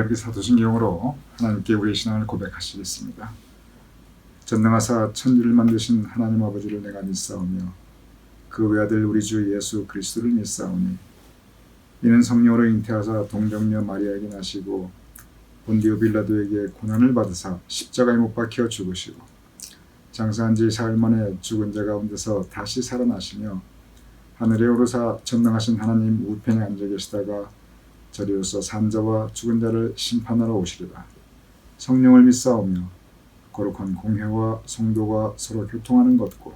이렇게 사도신경으로 하나님께 우리의 신앙을 고백하시겠습니다. 전능하사 천지를 만드신 하나님 아버지를 내가 믿사오며 그 외아들 우리 주 예수 그리스도를 믿사오니 이는 성령으로 잉태하사 동정녀 마리아에게 나시고 본디오 빌라도에게 고난을 받으사 십자가에 못 박혀 죽으시고 장사한 지 사흘 만에 죽은 자 가운데서 다시 살아나시며 하늘에 오르사 전능하신 하나님 우편에 앉아 계시다가 저리로서 산자와 죽은 자를 심판하러 오시리라. 성령을 믿사오며 거룩한 공회와 성도가 서로 교통하는 것과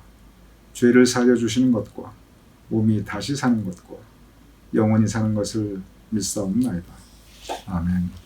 죄를 살려주시는 것과 몸이 다시 사는 것과 영원히 사는 것을 믿사옵나이다. 아멘.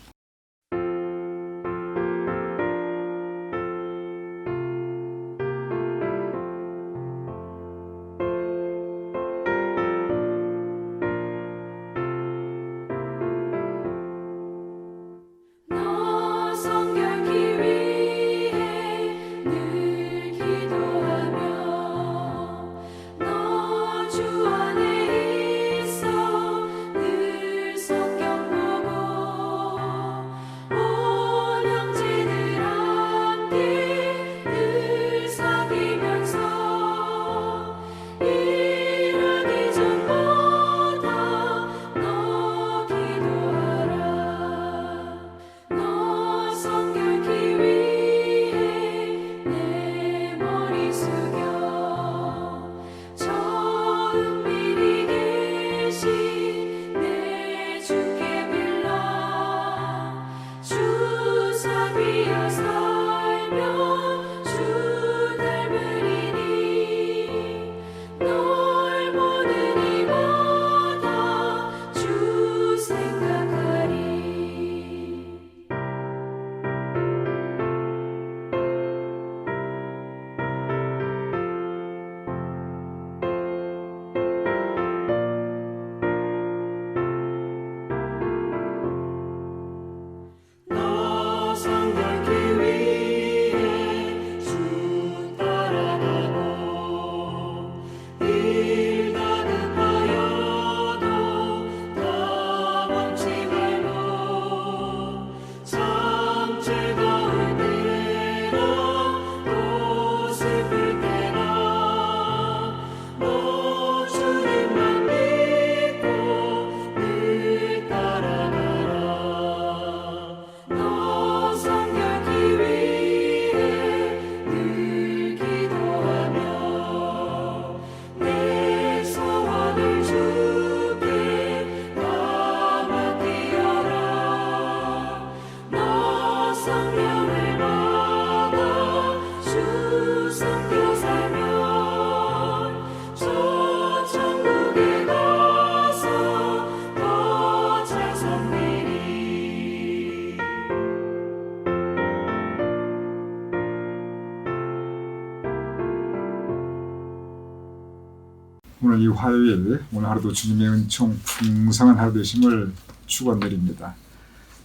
오늘 이 화요일, 오늘 하루도 주님의 은총 풍성한 하루 되심을 축원드립니다.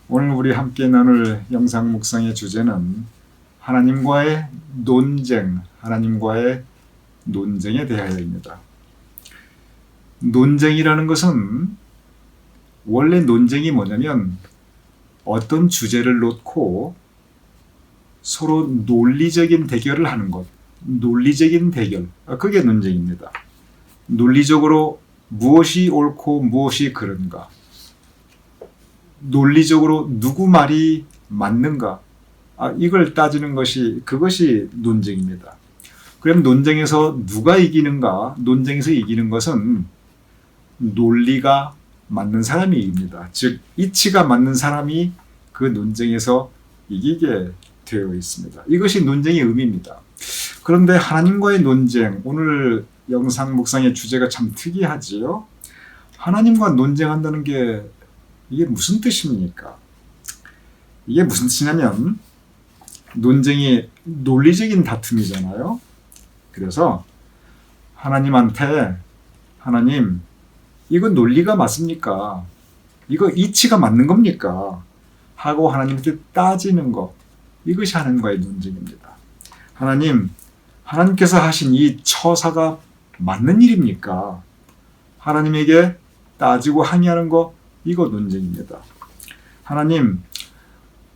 오늘 우리 함께 나눌 영상 묵상의 주제는 하나님과의 논쟁에 대하여입니다. 논쟁이라는 것은 원래 논쟁이 뭐냐면 어떤 주제를 놓고 서로 논리적인 대결을 하는 것, 논리적인 대결, 그게 논쟁입니다. 논리적으로 무엇이 옳고 무엇이 그른가, 논리적으로 누구 말이 맞는가, 이걸 따지는 그것이 논쟁입니다. 그럼 논쟁에서 누가 이기는가? 논쟁에서 이기는 것은 논리가 맞는 사람이 이깁니다. 즉 이치가 맞는 사람이 그 논쟁에서 이기게 되어 있습니다. 이것이 논쟁의 의미입니다. 그런데 하나님과의 논쟁, 오늘 영상 묵상의 주제가 참 특이하지요. 하나님과 논쟁한다는 게 이게 무슨 뜻입니까? 이게 무슨 뜻이냐면 논쟁이 논리적인 다툼이잖아요. 그래서 하나님한테 하나님, 이거 논리가 맞습니까? 이거 이치가 맞는 겁니까? 하고 하나님한테 따지는 것, 이것이 하나님과의 논쟁입니다. 하나님께서 하신 이 처사가 맞는 일입니까? 하나님에게 따지고 항의하는 거, 이거 논쟁입니다. 하나님,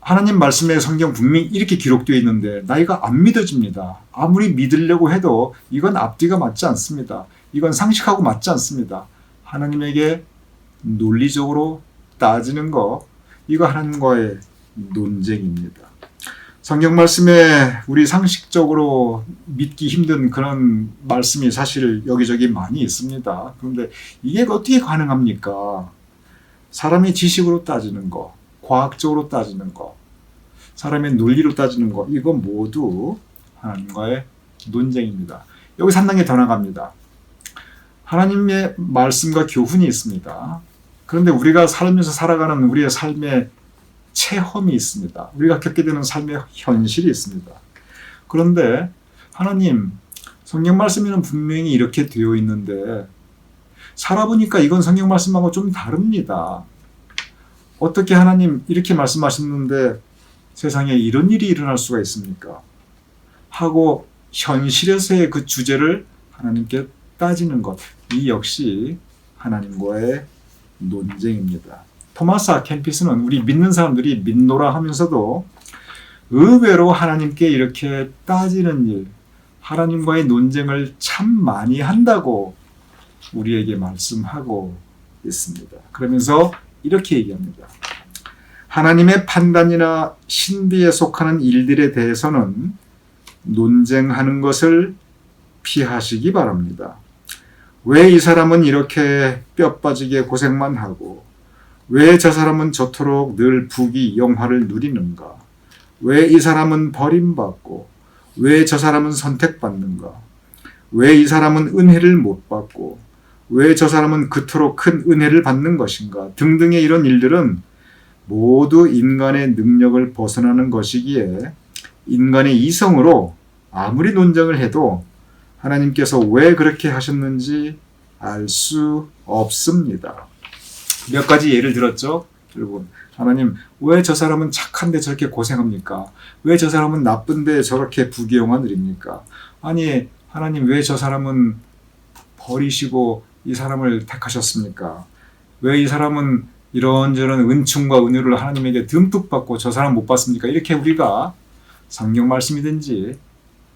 하나님 말씀에 성경 분명히 이렇게 기록되어 있는데 나이가 안 믿어집니다. 아무리 믿으려고 해도 이건 앞뒤가 맞지 않습니다. 이건 상식하고 맞지 않습니다. 하나님에게 논리적으로 따지는 거, 이거 하나님과의 논쟁입니다. 성경 말씀에 우리 상식적으로 믿기 힘든 그런 말씀이 사실 여기저기 많이 있습니다. 그런데 이게 어떻게 가능합니까? 사람의 지식으로 따지는 거, 과학적으로 따지는 거, 사람의 논리로 따지는 거, 이건 모두 하나님과의 논쟁입니다. 여기서 한 단계 더 나갑니다. 하나님의 말씀과 교훈이 있습니다. 그런데 우리가 살면서 살아가는 우리의 삶의 체험이 있습니다. 우리가 겪게 되는 삶의 현실이 있습니다. 그런데 하나님, 성경 말씀에는 분명히 이렇게 되어 있는데 살아보니까 이건 성경 말씀하고 좀 다릅니다. 어떻게 하나님 이렇게 말씀하셨는데 세상에 이런 일이 일어날 수가 있습니까? 하고 현실에서의 그 주제를 하나님께 따지는 것, 이 역시 하나님과의 논쟁입니다. 토마스 아 캠피스는 우리 믿는 사람들이 믿노라 하면서도 의외로 하나님께 이렇게 따지는 일, 하나님과의 논쟁을 참 많이 한다고 우리에게 말씀하고 있습니다. 그러면서 이렇게 얘기합니다. 하나님의 판단이나 신비에 속하는 일들에 대해서는 논쟁하는 것을 피하시기 바랍니다. 왜 이 사람은 이렇게 뼈 빠지게 고생만 하고 왜 저 사람은 저토록 늘 부귀 영화를 누리는가? 왜 이 사람은 버림받고 왜 저 사람은 선택받는가? 왜 이 사람은 은혜를 못 받고 왜 저 사람은 그토록 큰 은혜를 받는 것인가? 등등의 이런 일들은 모두 인간의 능력을 벗어나는 것이기에 인간의 이성으로 아무리 논쟁을 해도 하나님께서 왜 그렇게 하셨는지 알 수 없습니다. 몇 가지 예를 들었죠. 여러분, 하나님 왜 저 사람은 착한데 저렇게 고생합니까? 왜 저 사람은 나쁜데 저렇게 부귀영화 누립니까? 아니 하나님 왜 저 사람은 버리시고 이 사람을 택하셨습니까? 왜 이 사람은 이런저런 은총과 은혜를 하나님에게 듬뿍 받고 저 사람 못 받습니까? 이렇게 우리가 성경 말씀이든지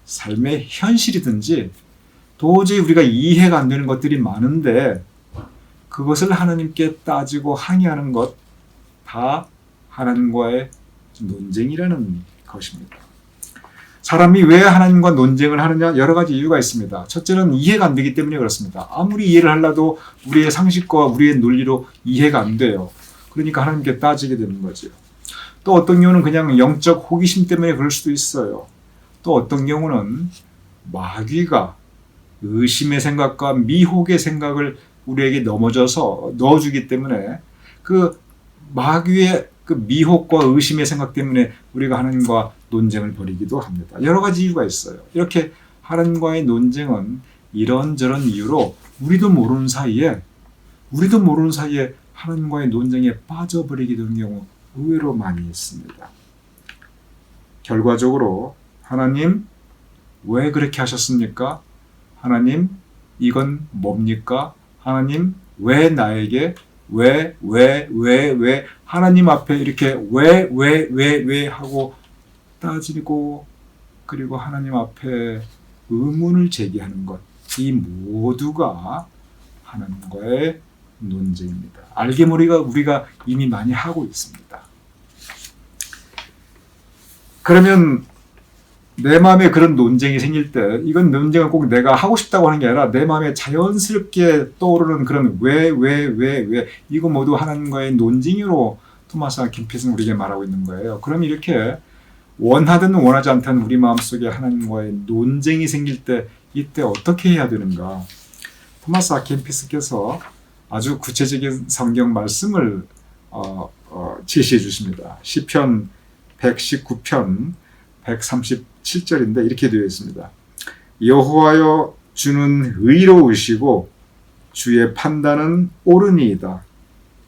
삶의 현실이든지 도저히 우리가 이해가 안 되는 것들이 많은데 그것을 하나님께 따지고 항의하는 것 다 하나님과의 논쟁이라는 것입니다. 사람이 왜 하나님과 논쟁을 하느냐? 여러 가지 이유가 있습니다. 첫째는 이해가 안 되기 때문에 그렇습니다. 아무리 이해를 하려도 우리의 상식과 우리의 논리로 이해가 안 돼요. 그러니까 하나님께 따지게 되는 거죠. 또 어떤 경우는 그냥 영적 호기심 때문에 그럴 수도 있어요. 또 어떤 경우는 마귀가 의심의 생각과 미혹의 생각을 우리에게 넣어주기 때문에 그 마귀의 그 미혹과 의심의 생각 때문에 우리가 하나님과 논쟁을 벌이기도 합니다. 여러 가지 이유가 있어요. 이렇게 하나님과의 논쟁은 이런저런 이유로 우리도 모르는 사이에 하나님과의 논쟁에 빠져버리게 되는 경우 의외로 많이 있습니다. 결과적으로 하나님 왜 그렇게 하셨습니까? 하나님 이건 뭡니까? 하나님 왜 나에게 왜 하나님 앞에 이렇게 왜 하고 따지고 그리고 하나님 앞에 의문을 제기하는 것, 이 모두가 하나님과의 논쟁입니다. 알게 모르게 우리가 이미 많이 하고 있습니다. 그러면 내 마음에 그런 논쟁이 생길 때 이건 논쟁을 꼭 내가 하고 싶다고 하는 게 아니라 내 마음에 자연스럽게 떠오르는 그런 왜 이거 모두 하나님과의 논쟁으로 토마스 아 캠피스는 우리에게 말하고 있는 거예요. 그럼 이렇게 원하든 원하지 않든 우리 마음속에 하나님과의 논쟁이 생길 때 이때 어떻게 해야 되는가? 토마스 아 캠피스께서 아주 구체적인 성경 말씀을 제시해 주십니다. 시편 119편 137절인데 이렇게 되어 있습니다. 여호와여 주는 의로우시고 주의 판단은 옳으니이다.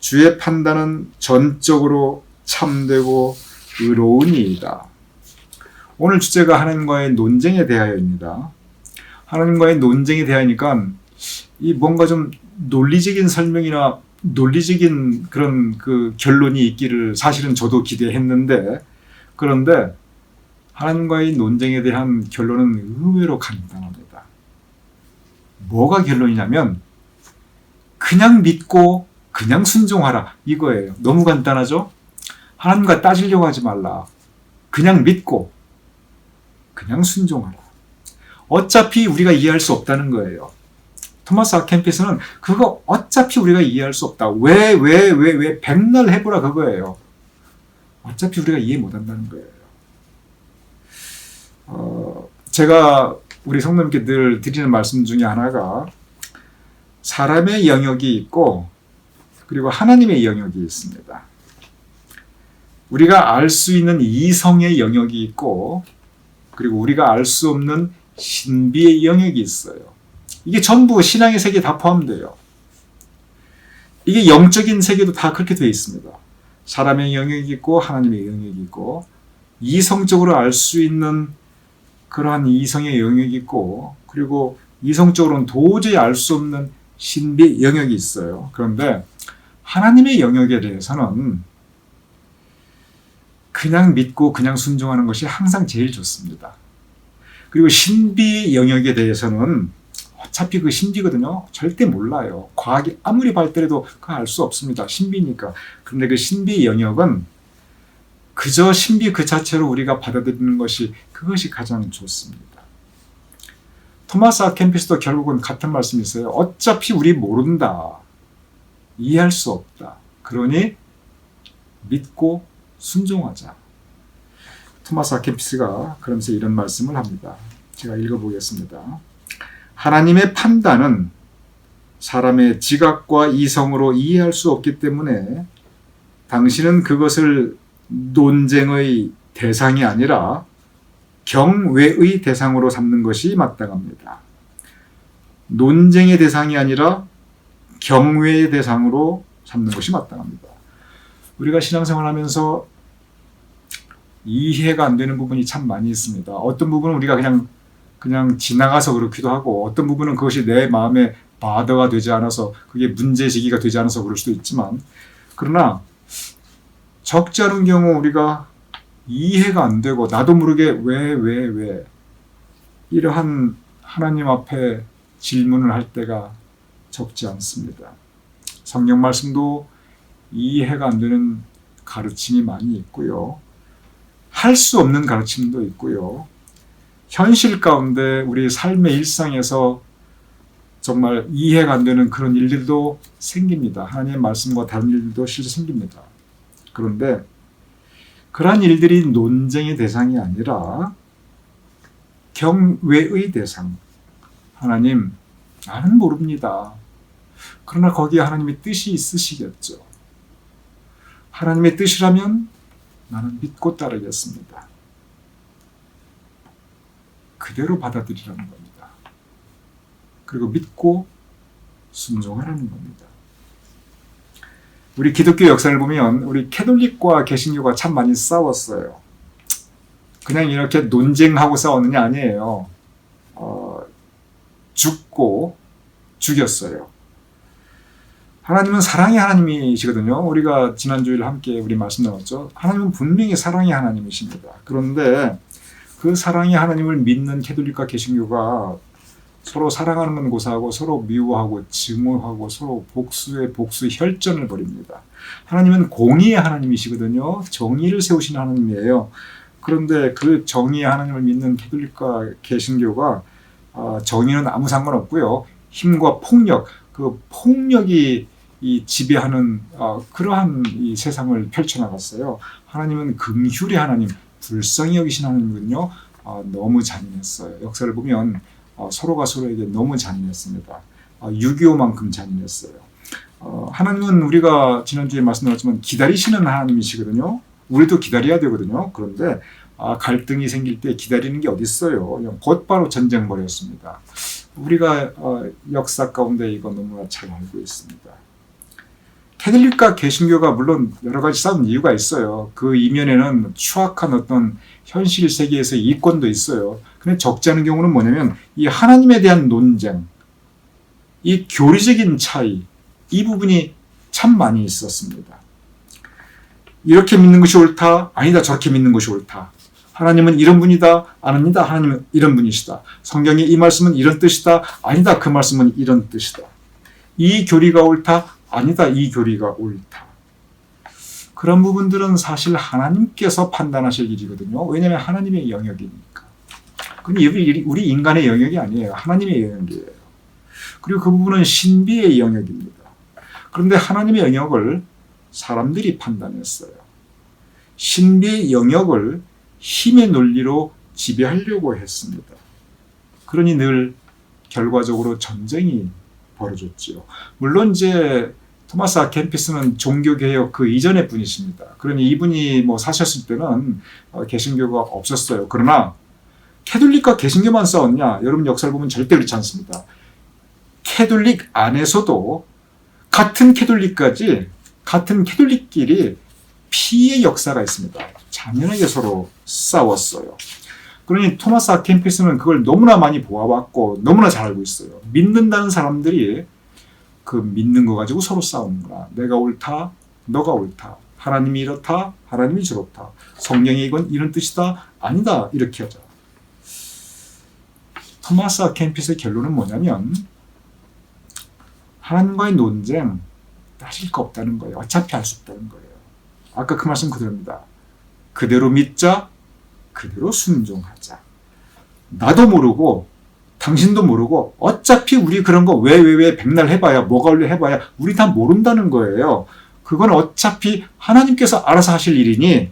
주의 판단은 전적으로 참되고 의로우니이다. 오늘 주제가 하나님과의 논쟁에 대하여입니다. 하나님과의 논쟁에 대하니까 이 뭔가 좀 논리적인 설명이나 논리적인 그런 그 결론이 있기를 사실은 저도 기대했는데 그런데 하나님과의 논쟁에 대한 결론은 의외로 간단합니다. 뭐가 결론이냐면 그냥 믿고 그냥 순종하라 이거예요. 너무 간단하죠? 하나님과 따지려고 하지 말라. 그냥 믿고 그냥 순종하라. 어차피 우리가 이해할 수 없다는 거예요. 토마스 아켄피스는 그거 어차피 우리가 이해할 수 없다. 왜 백날 해보라 그거예요. 어차피 우리가 이해 못한다는 거예요. 제가 우리 성도님께 늘 드리는 말씀 중에 하나가 사람의 영역이 있고 그리고 하나님의 영역이 있습니다. 우리가 알 수 있는 이성의 영역이 있고 그리고 우리가 알 수 없는 신비의 영역이 있어요. 이게 전부 신앙의 세계에 다 포함돼요. 이게 영적인 세계도 다 그렇게 되어 있습니다. 사람의 영역이 있고 하나님의 영역이 있고 이성적으로 알 수 있는 그러한 이성의 영역이 있고 그리고 이성적으로는 도저히 알 수 없는 신비의 영역이 있어요. 그런데 하나님의 영역에 대해서는 그냥 믿고 그냥 순종하는 것이 항상 제일 좋습니다. 그리고 신비의 영역에 대해서는 어차피 그 신비거든요. 절대 몰라요. 과학이 아무리 발달해도 그거 알 수 없습니다. 신비니까. 그런데 그 신비의 영역은 그저 신비 그 자체로 우리가 받아들이는 것이 그것이 가장 좋습니다. 토마스 아켄피스도 결국은 같은 말씀이 있어요. 어차피 우리 모른다. 이해할 수 없다. 그러니 믿고 순종하자. 토마스 아켄피스가 그러면서 이런 말씀을 합니다. 제가 읽어보겠습니다. 하나님의 판단은 사람의 지각과 이성으로 이해할 수 없기 때문에 당신은 그것을 논쟁의 대상이 아니라 경외의 대상으로 삼는 것이 마땅합니다. 논쟁의 대상이 아니라 경외의 대상으로 삼는 것이 마땅합니다. 우리가 신앙생활 하면서 이해가 안 되는 부분이 참 많이 있습니다. 어떤 부분은 우리가 그냥 지나가서 그렇기도 하고 어떤 부분은 그것이 내 마음에 바더가 되지 않아서 그게 문제제기가 되지 않아서 그럴 수도 있지만 그러나 적지 않은 경우 우리가 이해가 안 되고 나도 모르게 왜 이러한 하나님 앞에 질문을 할 때가 적지 않습니다. 성경 말씀도 이해가 안 되는 가르침이 많이 있고요. 할 수 없는 가르침도 있고요. 현실 가운데 우리 삶의 일상에서 정말 이해가 안 되는 그런 일들도 생깁니다. 하나님의 말씀과 다른 일들도 실제 생깁니다. 그런데 그러한 일들이 논쟁의 대상이 아니라 경외의 대상. 하나님, 나는 모릅니다. 그러나 거기에 하나님의 뜻이 있으시겠죠. 하나님의 뜻이라면 나는 믿고 따르겠습니다. 그대로 받아들이라는 겁니다. 그리고 믿고 순종하라는 겁니다. 우리 기독교 역사를 보면 우리 캐톨릭과 개신교가 참 많이 싸웠어요. 그냥 이렇게 논쟁하고 싸웠느냐 아니에요. 죽고 죽였어요. 하나님은 사랑의 하나님이시거든요. 우리가 지난주일 함께 우리 말씀 나눴죠. 하나님은 분명히 사랑의 하나님이십니다. 그런데 그 사랑의 하나님을 믿는 캐톨릭과 개신교가 서로 사랑하는 건 고사하고 서로 미워하고 증오하고 서로 복수의 복수 혈전을 벌입니다. 하나님은 공의의 하나님이시거든요. 정의를 세우신 하나님이에요. 그런데 그 정의의 하나님을 믿는 캐톨릭과 개신교가 정의는 아무 상관없고요. 힘과 폭력, 그 폭력이 이 지배하는 그러한 이 세상을 펼쳐나갔어요. 하나님은 긍휼의 하나님, 불쌍히 여기신 하나님이거든요. 너무 잔인했어요. 역사를 보면 서로가 서로에게 너무 잔인했습니다. 6.25만큼 잔인했어요. 하나님은 우리가 지난주에 말씀드렸지만 기다리시는 하나님이시거든요. 우리도 기다려야 되거든요. 그런데 갈등이 생길 때 기다리는 게 어디 있어요. 곧바로 전쟁 벌였습니다. 우리가 역사 가운데 이거 너무나 잘 알고 있습니다. 캐톨릭과 개신교가 물론 여러 가지 싸운 이유가 있어요. 그 이면에는 추악한 어떤 현실 세계에서의 이권도 있어요. 근데 적지 않은 경우는 뭐냐면 이 하나님에 대한 논쟁, 이 교리적인 차이, 이 부분이 참 많이 있었습니다. 이렇게 믿는 것이 옳다. 아니다. 저렇게 믿는 것이 옳다. 하나님은 이런 분이다. 아닙니다. 하나님은 이런 분이시다. 성경의 이 말씀은 이런 뜻이다. 아니다. 그 말씀은 이런 뜻이다. 이 교리가 옳다. 아니다. 이 교리가 옳다. 그런 부분들은 사실 하나님께서 판단하실 일이거든요. 왜냐하면 하나님의 영역이니까. 그건 우리 인간의 영역이 아니에요. 하나님의 영역이에요. 그리고 그 부분은 신비의 영역입니다. 그런데 하나님의 영역을 사람들이 판단했어요. 신비의 영역을 힘의 논리로 지배하려고 했습니다. 그러니 늘 결과적으로 전쟁이 벌어졌지요. 물론 이제 토마스 아 캠피스는 종교개혁 그 이전의 분이십니다. 그러니 이분이 사셨을 때는 개신교가 없었어요. 그러나 캐톨릭과 개신교만 싸웠냐? 여러분 역사를 보면 절대 그렇지 않습니다. 캐톨릭 안에서도 같은 캐톨릭끼리 피의 역사가 있습니다. 잔인하게 서로 싸웠어요. 그러니 토마스 아 캠피스는 그걸 너무나 많이 보아왔고 너무나 잘 알고 있어요. 믿는다는 사람들이 그 믿는 거 가지고 서로 싸우는구나. 내가 옳다, 너가 옳다. 하나님이 이렇다, 하나님이 저렇다. 성경이 이건 이런 뜻이다, 아니다 이렇게 하자. 토마스 아 캠피스의 결론은 뭐냐면 하나님과의 논쟁 따질 거 없다는 거예요. 어차피 할 수 없다는 거예요. 아까 그 말씀 그대로입니다. 그대로 믿자, 그대로 순종하자. 나도 모르고 당신도 모르고 어차피 우리 그런 거 왜 백날 해봐야 뭐가 원래 해봐야 우리 다 모른다는 거예요. 그건 어차피 하나님께서 알아서 하실 일이니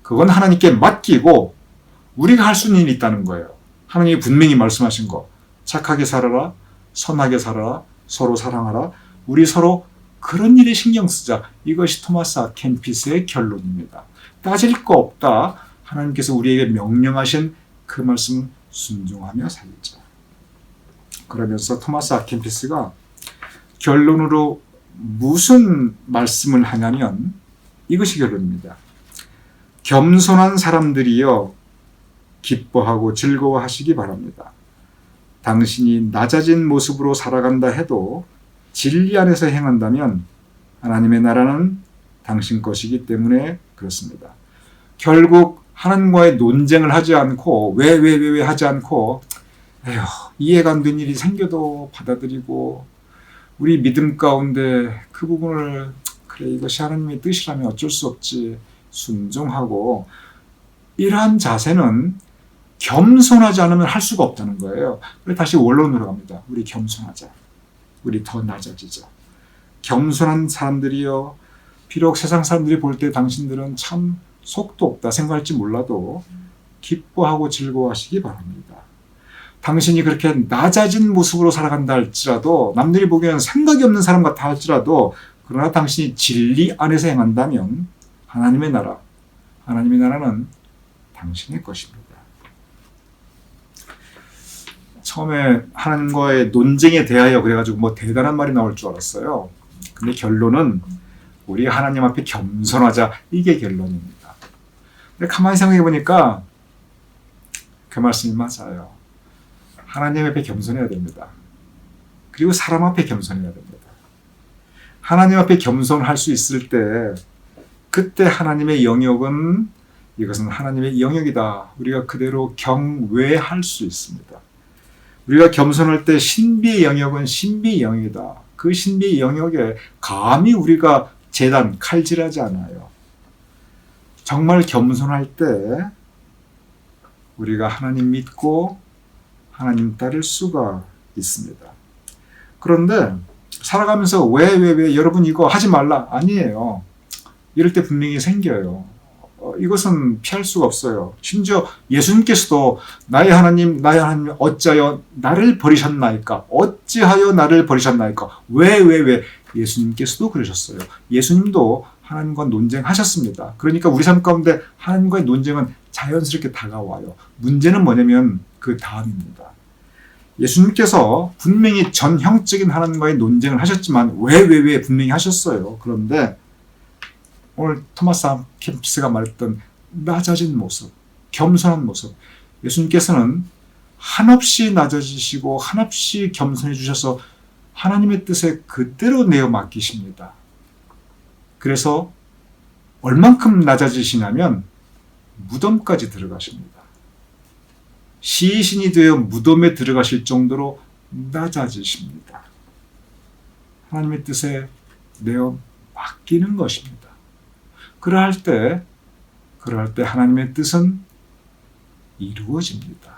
그건 하나님께 맡기고 우리가 할 수 있는 일이 있다는 거예요. 하나님이 분명히 말씀하신 거 착하게 살아라, 선하게 살아라, 서로 사랑하라. 우리 서로 그런 일에 신경 쓰자. 이것이 토마스 아 캠피스의 결론입니다. 따질 거 없다. 하나님께서 우리에게 명령하신 그 말씀 순종하며 살자. 그러면서 토마스 아 캠피스가 결론으로 무슨 말씀을 하냐면 이것이 결론입니다. 겸손한 사람들이여 기뻐하고 즐거워하시기 바랍니다. 당신이 낮아진 모습으로 살아간다 해도 진리 안에서 행한다면 하나님의 나라는 당신 것이기 때문에 그렇습니다. 결국 하나님과의 논쟁을 하지 않고 왜 하지 않고 에휴, 이해가 안 되는 일이 생겨도 받아들이고 우리 믿음 가운데 그 부분을 그래 이것이 하나님의 뜻이라면 어쩔 수 없지 순종하고 이러한 자세는 겸손하지 않으면 할 수가 없다는 거예요. 그래서 다시 원론으로 갑니다. 우리 겸손하자. 우리 더 낮아지자. 겸손한 사람들이요. 비록 세상 사람들이 볼 때 당신들은 참 속도 없다 생각할지 몰라도 기뻐하고 즐거워하시기 바랍니다. 당신이 그렇게 낮아진 모습으로 살아간다 할지라도 남들이 보기에는 생각이 없는 사람 같아 할지라도 그러나 당신이 진리 안에서 행한다면 하나님의 나라는 당신의 것입니다. 처음에 하나님과의 논쟁에 대하여 그래가지고 대단한 말이 나올 줄 알았어요. 근데 결론은 우리 하나님 앞에 겸손하자. 이게 결론입니다. 근데 가만히 생각해 보니까 그 말씀이 맞아요. 하나님 앞에 겸손해야 됩니다. 그리고 사람 앞에 겸손해야 됩니다. 하나님 앞에 겸손할 수 있을 때 그때 하나님의 영역은 이것은 하나님의 영역이다. 우리가 그대로 경외할 수 있습니다. 우리가 겸손할 때 신비의 영역은 신비의 영역이다. 그 신비의 영역에 감히 우리가 칼질하지 않아요. 정말 겸손할 때 우리가 하나님 믿고 하나님 따를 수가 있습니다. 그런데 살아가면서 왜 여러분 이거 하지 말라 아니에요. 이럴 때 분명히 생겨요. 이것은 피할 수가 없어요. 심지어 예수님께서도 나의 하나님 어찌하여 나를 버리셨나이까? 어찌하여 나를 버리셨나이까? 왜? 예수님께서도 그러셨어요. 예수님도 하나님과 논쟁하셨습니다. 그러니까 우리 삶 가운데 하나님과의 논쟁은 자연스럽게 다가와요. 문제는 뭐냐면 그 다음입니다. 예수님께서 분명히 전형적인 하나님과의 논쟁을 하셨지만 왜 분명히 하셨어요. 그런데 오늘 토마스 아 캠피스가 말했던 낮아진 모습, 겸손한 모습. 예수님께서는 한없이 낮아지시고 한없이 겸손해 주셔서 하나님의 뜻에 그대로 내어 맡기십니다. 그래서 얼만큼 낮아지시냐면 무덤까지 들어가십니다. 시신이 되어 무덤에 들어가실 정도로 낮아지십니다. 하나님의 뜻에 내어 맡기는 것입니다. 그러할 때 하나님의 뜻은 이루어집니다.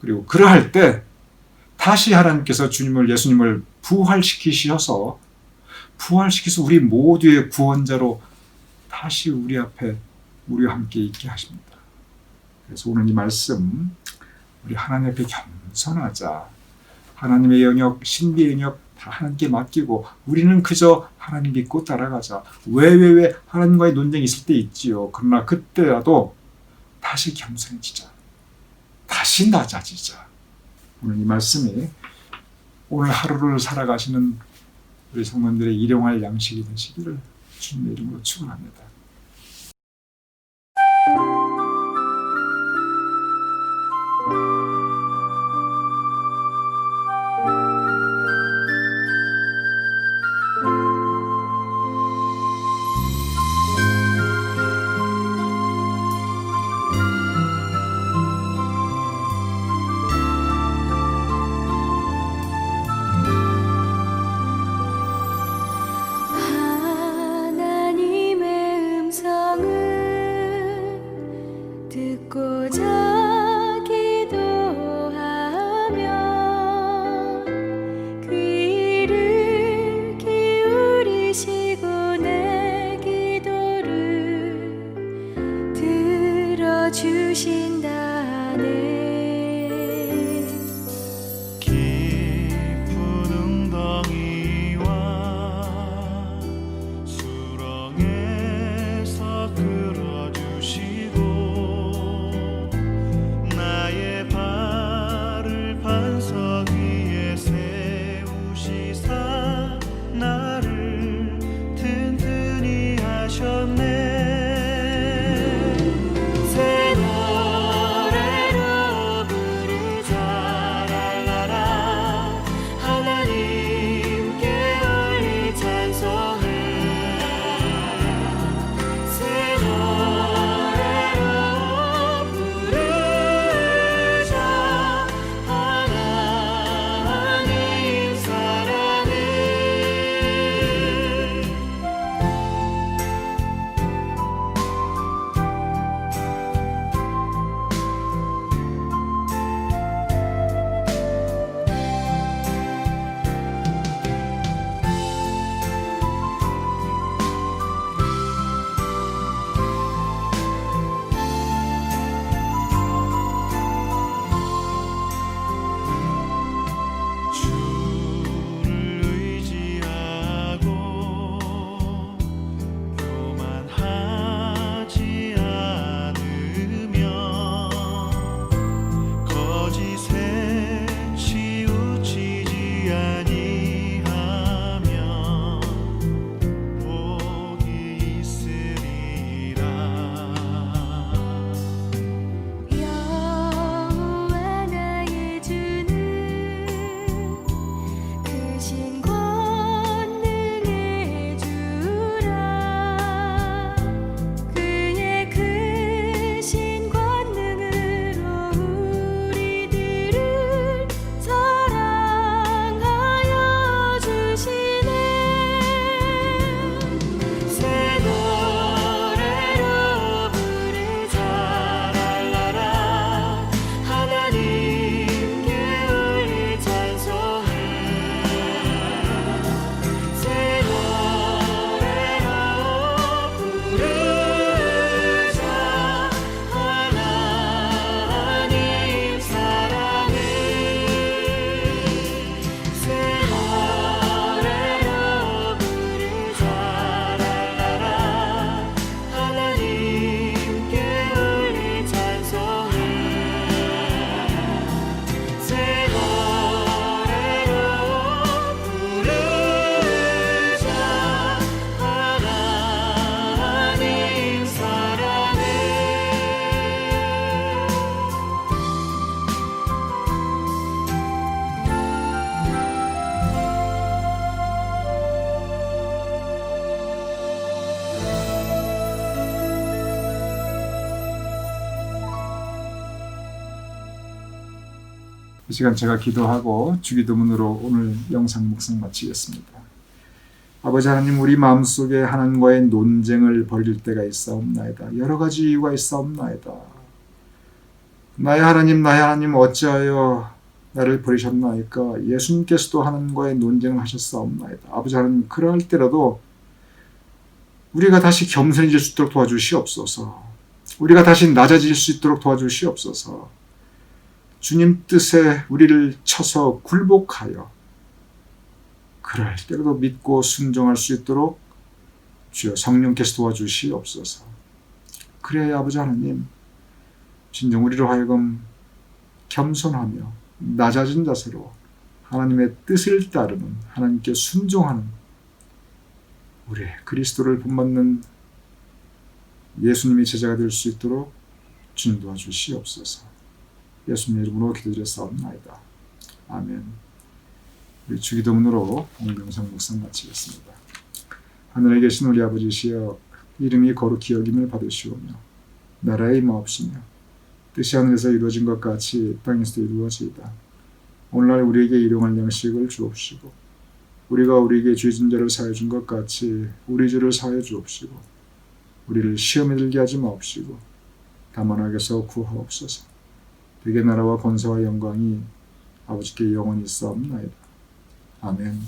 그리고 그러할 때 다시 하나님께서 예수님을 부활시키셔서 우리 모두의 구원자로 다시 우리와 함께 있게 하십니다. 그래서 오늘 이 말씀, 우리 하나님 앞에 겸손하자. 하나님의 영역, 신비의 영역 다 하나님께 맡기고 우리는 그저 하나님 믿고 따라가자. 왜 하나님과의 논쟁이 있을 때 있지요. 그러나 그때라도 다시 겸손해지자. 다시 낮아지자. 오늘 이 말씀이 오늘 하루를 살아가시는 우리 성도들의 일용할 양식이 되시기를 주님의 이름으로 축원합니다. 하나님의 이 시간 제가 기도하고 주기도문으로 오늘 영상 묵상 마치겠습니다. 아버지 하나님, 우리 마음속에 하나님과의 논쟁을 벌일 때가 있사옵나이다. 여러 가지 이유가 있사옵나이다. 나의 하나님 어찌하여 나를 버리셨나이까? 예수님께서도 하나님과의 논쟁을 하셨사옵나이다. 아버지 하나님, 그러할 때라도 우리가 다시 겸손해질 수 있도록 도와주시옵소서. 우리가 다시 낮아질 수 있도록 도와주시옵소서. 주님 뜻에 우리를 쳐서 굴복하여 그럴 때라도 믿고 순종할 수 있도록 주여 성령께서 도와주시옵소서. 그래야 아버지 하나님, 진정 우리로 하여금 겸손하며 낮아진 자세로 하나님의 뜻을 따르는, 하나님께 순종하는 우리의 그리스도를 본받는 예수님의 제자가 될 수 있도록 주님 도와주시옵소서. 예수님의 이름으로 기도드렸사옵나이다. 아멘. 우리 주기도문으로 오늘 영상 묵상 마치겠습니다. 하늘에 계신 우리 아버지시여, 이름이 거룩히 여김을 받으시오며 나라의 임하옵시며 뜻이 하늘에서 이루어진 것 같이 땅에서도 이루어지이다. 오늘날 우리에게 일용할 양식을 주옵시고 우리가 우리에게 죄 진 자를 사하여 준 것 같이 우리 죄를 사하여 주옵시고 우리를 시험에 들게 하지 마옵시고 다만 악에서 구하옵소서. 되게 나라와 권세와 영광이 아버지께 영원히 있사옵나이다. 아멘.